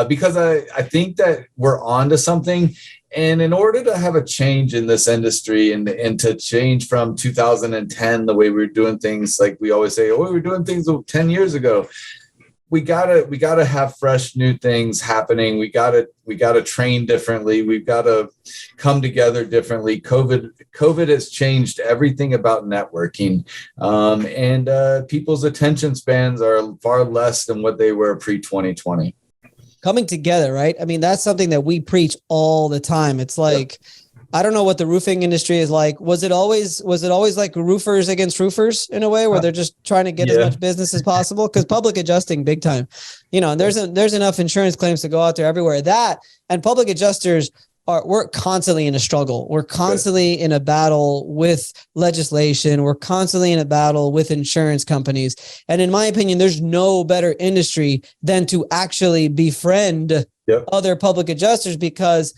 because I think that we're on to something. And in order to have a change in this industry and to change from 2010, the way we were doing things, like we always say, we were doing things 10 years ago. We gotta have fresh new things happening. We gotta train differently. We've got to come together differently. COVID has changed everything about networking, and people's attention spans are far less than what they were pre-2020. Coming together, right? I mean, that's something that we preach all the time. It's like, I don't know what the roofing industry is like. Was it always like roofers against roofers in a way where they're just trying to get as much business as possible? Because public adjusting big time, and there's enough insurance claims to go out there everywhere. That and public adjusters we're constantly in a struggle. We're constantly in a battle with legislation. We're constantly in a battle with insurance companies. And in my opinion, there's no better industry than to actually befriend other public adjusters, because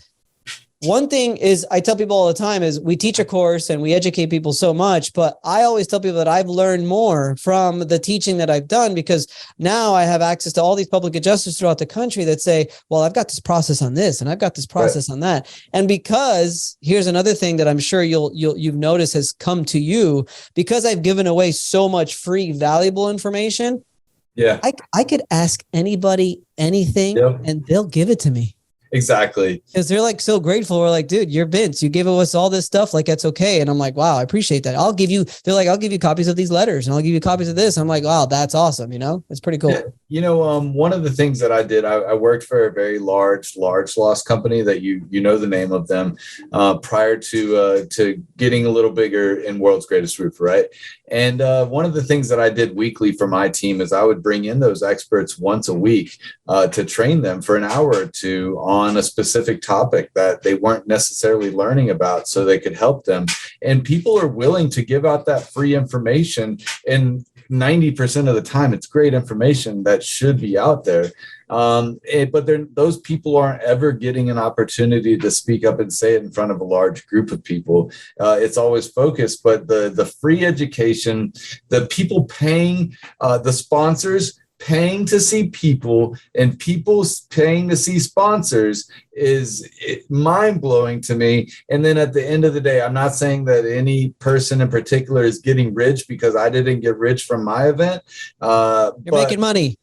one thing is, I tell people all the time, is we teach a course and we educate people so much, but I always tell people that I've learned more from the teaching that I've done, because now I have access to all these public adjusters throughout the country that say, well, I've got this process on this and I've got this process on that. And because here's another thing that I'm sure you've noticed has come to you, because I've given away so much free, valuable information. Yeah. I could ask anybody anything and they'll give it to me. Exactly. Because they're like so grateful. We're like, dude, you're Vince. You gave us all this stuff. Like, that's okay. And I'm like, wow, I appreciate that. They're like, I'll give you copies of these letters and I'll give you copies of this. I'm like, wow, that's awesome. It's pretty cool. One of the things that I did, I worked for a very large loss company that you know the name of them, prior to getting a little bigger in World's Greatest Roofer, right? And one of the things that I did weekly for my team is I would bring in those experts once a week to train them for an hour or two on a specific topic that they weren't necessarily learning about, so they could help them. And people are willing to give out that free information, and 90% of the time it's great information that should be out there. But those people aren't ever getting an opportunity to speak up and say it in front of a large group of people. It's always focused, but the free education, the people paying, the sponsors paying to see people and people paying to see sponsors is mind-blowing to me. And then at the end of the day, I'm not saying that any person in particular is getting rich, because I didn't get rich from my event. You're making money.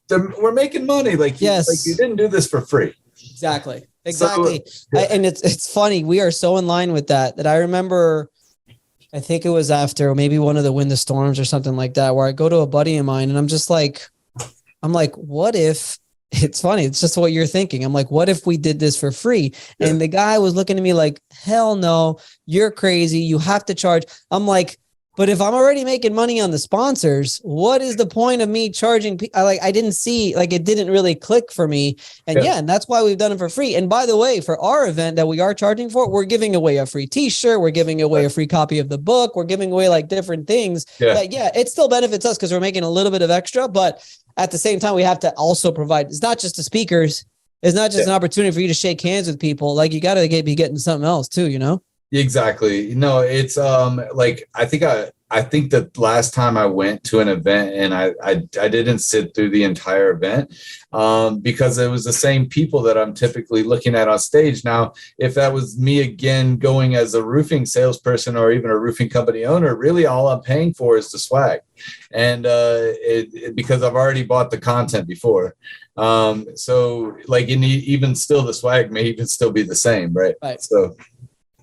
We're making money. Like you didn't do this for free. Exactly. And it's funny. We are so in line with that I remember I think it was after maybe one of the Win the Storms or something like that, where I go to a buddy of mine and I'm like, what if it's funny? It's just what you're thinking. I'm like, what if we did this for free? Yeah. And the guy was looking at me like, hell no, you're crazy. You have to charge. I'm like, but if I'm already making money on the sponsors, what is the point of me charging? I didn't see, like, it didn't really click for me. And and that's why we've done it for free. And by the way, for our event that we are charging for, we're giving away a free t-shirt. We're giving away a free copy of the book. We're giving away like different things. It still benefits us because we're making a little bit of extra, but at the same time, we have to also provide, it's not just the speakers. It's not just an opportunity for you to shake hands with people. Like, you got to be getting something else too, you know? Exactly. No, it's like I think the last time I went to an event and I didn't sit through the entire event because it was the same people that I'm typically looking at on stage. Now, if that was me again going as a roofing salesperson or even a roofing company owner, really all I'm paying for is the swag, and because I've already bought the content before. So like even still the swag may even still be the same, right? So.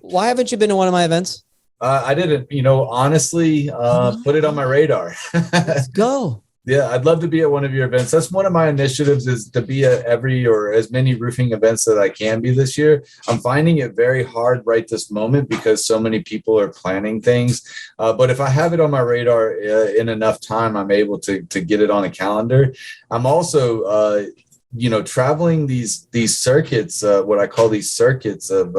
Why haven't you been to one of my events? I didn't, honestly, put it on my radar. Let's go. Yeah, I'd love to be at one of your events. That's one of my initiatives, is to be at every or as many roofing events that I can be this year. I'm finding it very hard right this moment because so many people are planning things. But if I have it on my radar in enough time, I'm able to get it on a calendar. I'm also traveling these circuits, what I call these circuits of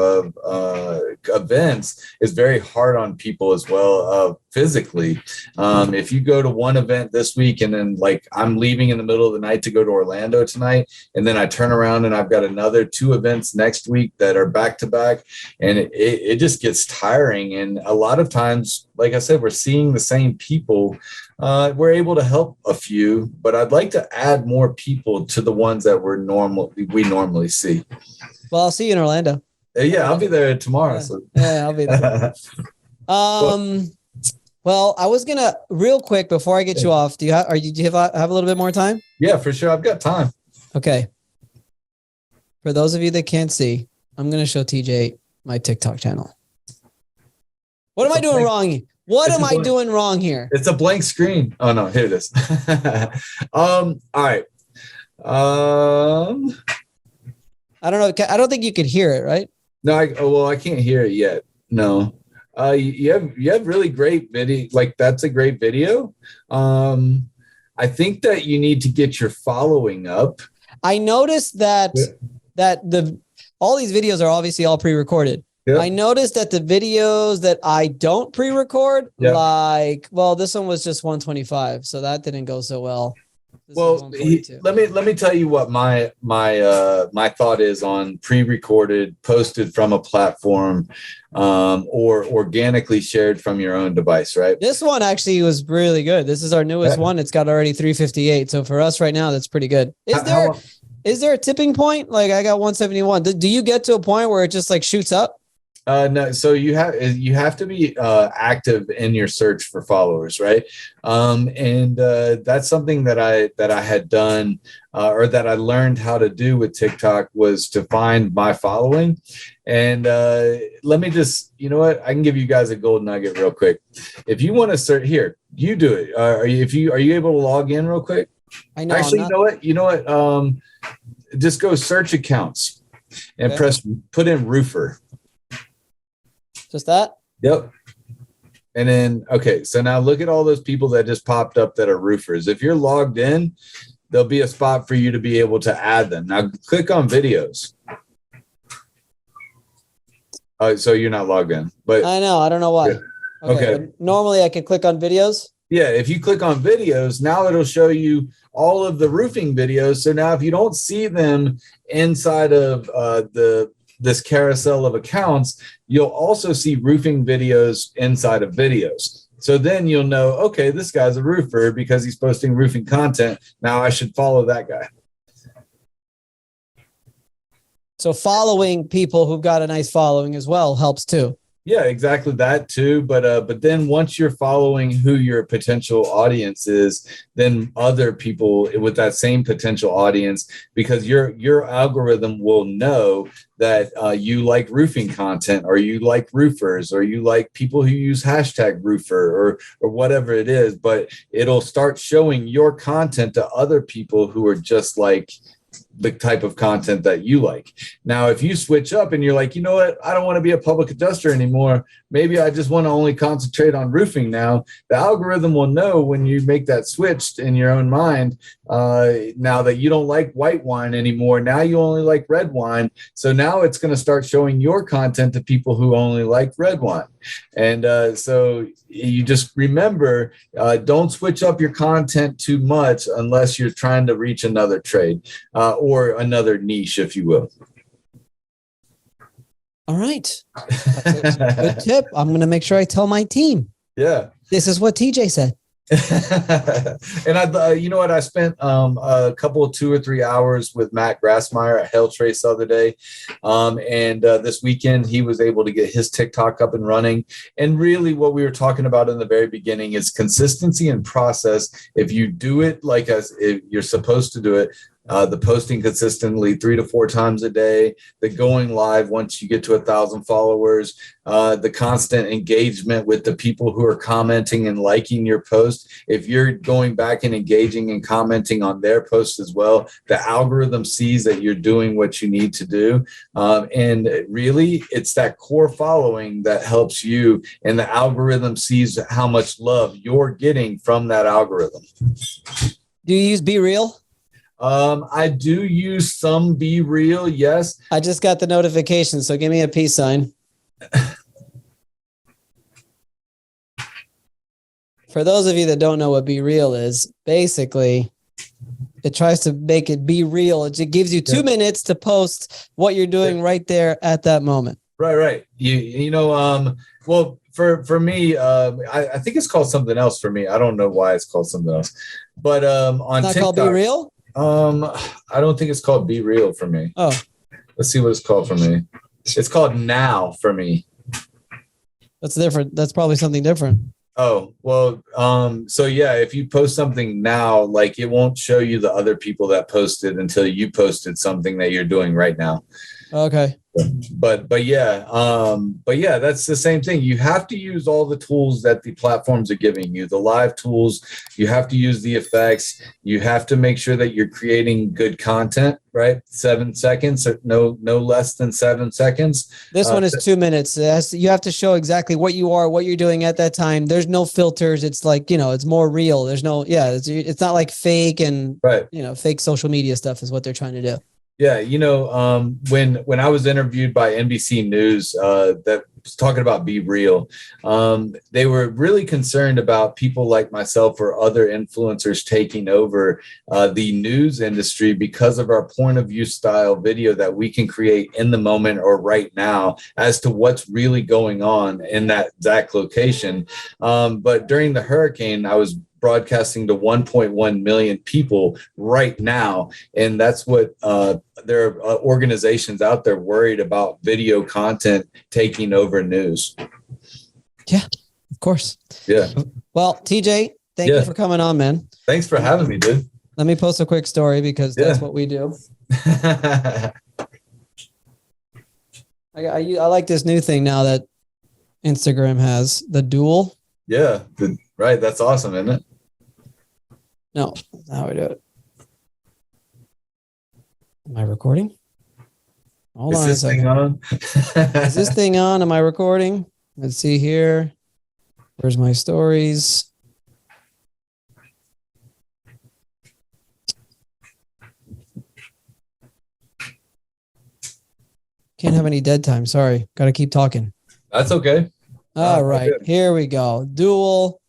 events, is very hard on people as well, physically. If you go to one event this week and then like I'm leaving in the middle of the night to go to Orlando tonight, and then I turn around and I've got another 2 events next week that are back to back, and it just gets tiring. And a lot of times, like I said, we're seeing the same people. We're able to help a few, but I'd like to add more people to the ones that we normally see. Well, I'll see you in Orlando. Yeah, I'll be there tomorrow. Yeah, I'll be there. Well, I was gonna real quick before I get you off. Do you have a little bit more time? Yeah, for sure. I've got time. Okay. For those of you that can't see, I'm gonna show TJ my TikTok channel. What am I doing wrong? What am I doing wrong here? It's a blank screen. Oh no, here it is. All right. I don't know. I don't think you could hear it, right? No, I can't hear it yet. No. You have really great video. Like, that's a great video. I think that you need to get your following up. I noticed that all these videos are obviously all pre-recorded. Yep. I noticed that the videos that I don't pre-record, this one was just 125, so that didn't go so well. Well, let me tell you what my thought is on pre-recorded, posted from a platform, or organically shared from your own device, right? This one actually was really good. This is our newest one. It's got already 358. So for us right now, that's pretty good. Is there a tipping point? Like, I got 171. Do you get to a point where it just like shoots up? No, so you have to be active in your search for followers, right? And that's something that I had done, or that I learned how to do with TikTok, was to find my following. And let me just, you know what? I can give you guys a gold nugget real quick. If you want to search here, you do it. Are you able to log in real quick? I know. Actually, you know what? Just go search accounts and put in roofer. Just that? Yep. And then, okay, so now look at all those people that just popped up that are roofers. If you're logged in, there'll be a spot for you to be able to add them. Now click on videos. So you're not logged in, but I know. I don't know why. Yeah. Okay. Normally I can click on videos. Yeah. If you click on videos, now it'll show you all of the roofing videos. So now if you don't see them inside of this carousel of accounts, you'll also see roofing videos inside of videos. So then you'll know, okay, this guy's a roofer because he's posting roofing content. Now I should follow that guy. So following people who've got a nice following as well helps too. Yeah, exactly that too. But then once you're following who your potential audience is, then other people with that same potential audience, because your algorithm will know that you like roofing content, or you like roofers, or you like people who use hashtag roofer, or whatever it is. But it'll start showing your content to other people who are just like the type of content that you like. Now, if you switch up and you're like, you know what, I don't want to be a public adjuster anymore. Maybe I just want to only concentrate on roofing now. The algorithm will know when you make that switch in your own mind, now that you don't like white wine anymore. Now you only like red wine. So now it's going to start showing your content to people who only like red wine. And so you just remember, don't switch up your content too much unless you're trying to reach another trade or another niche, if you will. All right. That's a good tip. I'm going to make sure I tell my team. Yeah. This is what TJ said. And you know what? I spent a couple of 2 or 3 hours with Matt Grassmeyer at Hell Trace the other day. And this weekend, he was able to get his TikTok up and running. And really what we were talking about in the very beginning is consistency and process. If you do it like as if you're supposed to do it, the posting consistently 3 to 4 times a day, the going live once you get to 1,000 followers, the constant engagement with the people who are commenting and liking your post. If you're going back and engaging and commenting on their posts as well, the algorithm sees that you're doing what you need to do. And really, it's that core following that helps you, and the algorithm sees how much love you're getting from that algorithm. Do you use Be Real? I do use some Be Real, yes. I just got the notification, so give me a peace sign. For those of you that don't know what Be Real is, basically, it tries to make it be real. It gives you 2 minutes to post what you're doing right there at that moment. Right. You know, well, for me, I think it's called something else for me. I don't know why it's called something else. But on it's not TikTok, called Be Real? I don't think it's called Be Real for me. Oh. Let's see what it's called for me. It's called Now for me. That's different. That's probably something different. Oh, well, so yeah, if you post something now, like it won't show you the other people that posted until you posted something that you're doing right now. Okay. But yeah, that's the same thing. You have to use all the tools that the platforms are giving you, the live tools. You have to use the effects. You have to make sure that you're creating good content, right? 7 seconds, or no less than 7 seconds. This one is 2 minutes. You have to show exactly what you are, what you're doing at that time. There's no filters. It's like, it's more real. There's no, it's not like fake and, right. Fake social media stuff is what they're trying to do. Yeah, when I was interviewed by NBC News, that was talking about Be Real, they were really concerned about people like myself or other influencers taking over the news industry because of our point of view style video that we can create in the moment or right now as to what's really going on in that exact location. But during the hurricane, I was broadcasting to 1.1 million people right now. And that's what there are organizations out there worried about video content taking over news. Yeah, of course. Yeah. Well, TJ, thank you for coming on, man. Thanks for having me, dude. Let me post a quick story because that's what we do. I like this new thing now that Instagram has, the dual. Yeah, right. That's awesome, isn't it? No, that's not how we do it. Am I recording? Hold on a second. Is this thing on? Am I recording? Let's see here. Where's my stories? Can't have any dead time. Sorry. Got to keep talking. That's okay. All right. Here we go. Dual.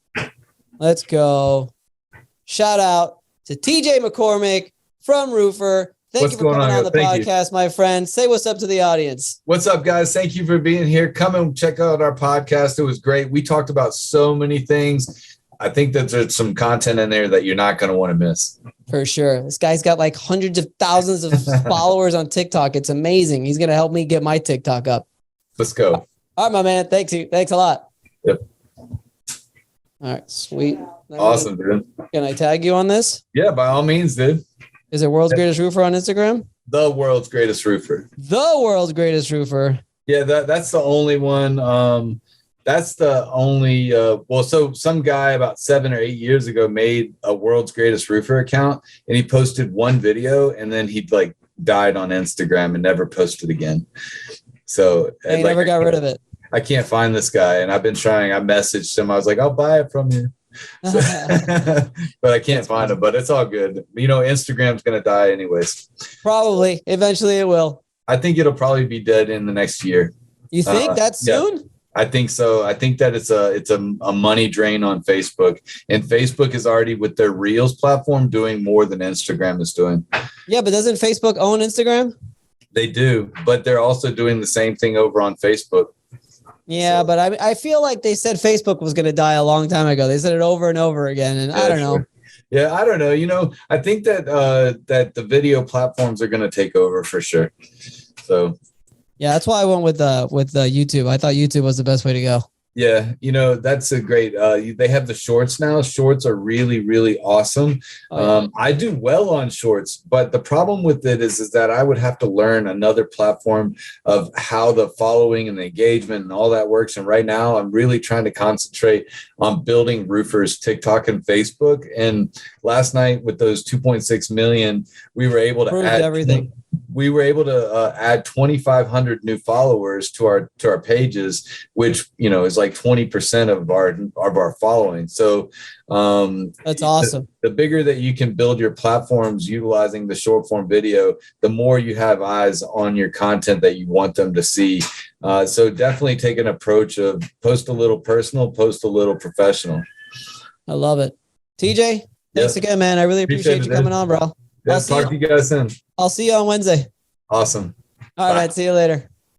Let's go. Shout out to TJ McCormack from Roofer. Thank you for coming on the podcast, my friend. Say what's up to the audience. What's up, guys? Thank you for being here. Come and check out our podcast. It was great. We talked about so many things. I think that there's some content in there that you're not going to want to miss. For sure. This guy's got like hundreds of thousands of followers on TikTok. It's amazing. He's going to help me get my TikTok up. Let's go. All right, my man. Thanks a lot. Yep. All right, sweet. Awesome, dude. Can I tag you on this? Yeah, by all means, dude. Is it World's Greatest Roofer on Instagram? The world's greatest roofer. The world's greatest roofer. Yeah, that's the only one. That's the only. So some guy about 7 or 8 years ago made a world's greatest roofer account, and he posted one video, and then he like died on Instagram and never posted again. So he never got rid of it. I can't find this guy, and I've been trying. I messaged him. I was like, I'll buy it from you. So, but I can't find him, but it's all good. Instagram's going to die anyways. Probably. Eventually it will. I think it'll probably be dead in the next year. You think that's soon? Yeah, I think so. I think that it's a money drain on Facebook, and Facebook is already with their Reels platform doing more than Instagram is doing. Yeah, but doesn't Facebook own Instagram? They do, but they're also doing the same thing over on Facebook. Yeah, so. But I feel like they said Facebook was going to die a long time ago. They said it over and over again, and I don't know. Yeah, I don't know. I think that that the video platforms are going to take over for sure. So, yeah, that's why I went with YouTube. I thought YouTube was the best way to go. Yeah, that's a great. They have the shorts now. Shorts are really, really awesome. I do well on shorts, but the problem with it is that I would have to learn another platform of how the following and the engagement and all that works. And right now, I'm really trying to concentrate on building roofers, TikTok and Facebook. And last night with those 2.6 million, we were able to add everything. We were able to add 2,500 new followers to our pages, which is like 20% of our following. So that's awesome. The bigger that you can build your platforms utilizing the short form video, the more you have eyes on your content that you want them to see. So definitely take an approach of post a little personal, post a little professional. I love it. TJ, thanks again, man. I really appreciate you coming on, bro. Yeah, talk to you guys soon. I'll see you on Wednesday. Awesome. All right. See you later.